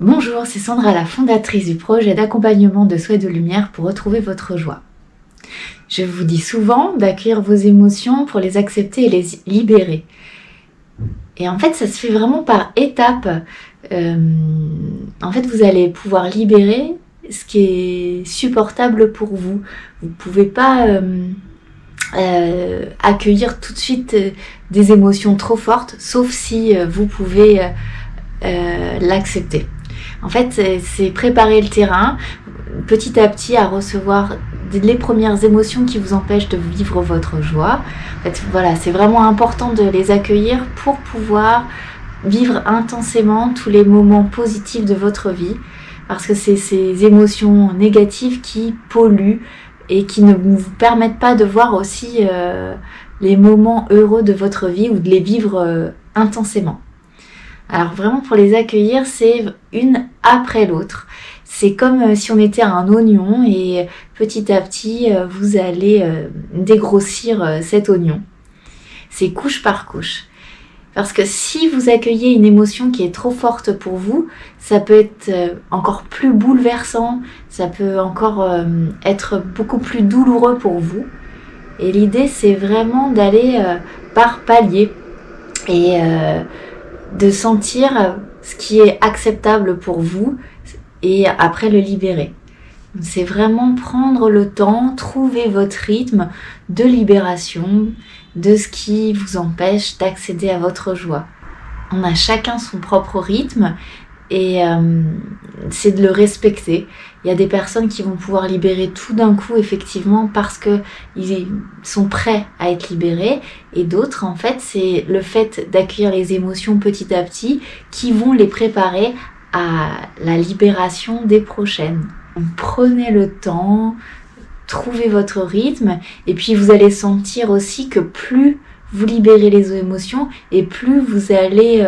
Bonjour, c'est Sandra, la fondatrice du projet d'accompagnement de Soi et de Lumière pour retrouver votre joie. Je vous dis souvent d'accueillir vos émotions pour les accepter et les libérer. Et en fait, ça se fait vraiment par étapes. En fait, vous allez pouvoir libérer ce qui est supportable pour vous. Vous ne pouvez pas accueillir tout de suite des émotions trop fortes, sauf si vous pouvez l'accepter. En fait, c'est préparer le terrain petit à petit à recevoir les premières émotions qui vous empêchent de vivre votre joie. En fait, voilà, c'est vraiment important de les accueillir pour pouvoir vivre intensément tous les moments positifs de votre vie, parce que c'est ces émotions négatives qui polluent et qui ne vous permettent pas de voir aussi les moments heureux de votre vie ou de les vivre intensément. Alors vraiment pour les accueillir, c'est une après l'autre. C'est comme si on était un oignon et petit à petit, vous allez dégrossir cet oignon. C'est couche par couche. Parce que si vous accueillez une émotion qui est trop forte pour vous, ça peut être encore plus bouleversant, ça peut encore être beaucoup plus douloureux pour vous. Et l'idée, c'est vraiment d'aller par palier et de sentir ce qui est acceptable pour vous et après le libérer. C'est vraiment prendre le temps, trouver votre rythme de libération de ce qui vous empêche d'accéder à votre joie. On a chacun son propre rythme et c'est de le respecter. Il y a des personnes qui vont pouvoir libérer tout d'un coup effectivement parce qu'ils sont prêts à être libérés, et d'autres en fait c'est le fait d'accueillir les émotions petit à petit qui vont les préparer à la libération des prochaines. Donc, prenez le temps, trouvez votre rythme et puis vous allez sentir aussi que plus vous libérez les émotions et plus vous allez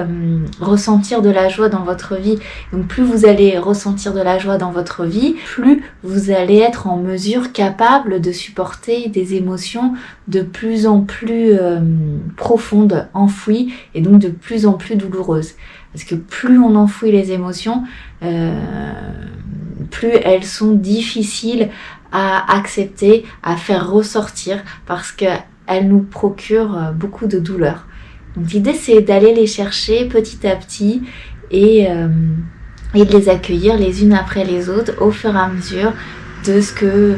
ressentir de la joie dans votre vie. Donc plus vous allez ressentir de la joie dans votre vie, plus vous allez être en mesure capable de supporter des émotions de plus en plus profondes, enfouies et donc de plus en plus douloureuses. Parce que plus on enfouit les émotions, plus elles sont difficiles à accepter, à faire ressortir parce que elle nous procure beaucoup de douleur. Donc l'idée c'est d'aller les chercher petit à petit et de les accueillir les unes après les autres au fur et à mesure de ce que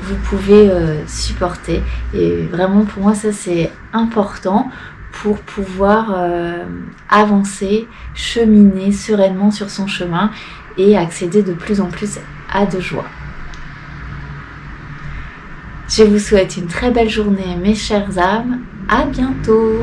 vous pouvez supporter. Et vraiment pour moi ça c'est important pour pouvoir avancer, cheminer sereinement sur son chemin et accéder de plus en plus à de joie. Je vous souhaite une très belle journée mes chères âmes, à bientôt.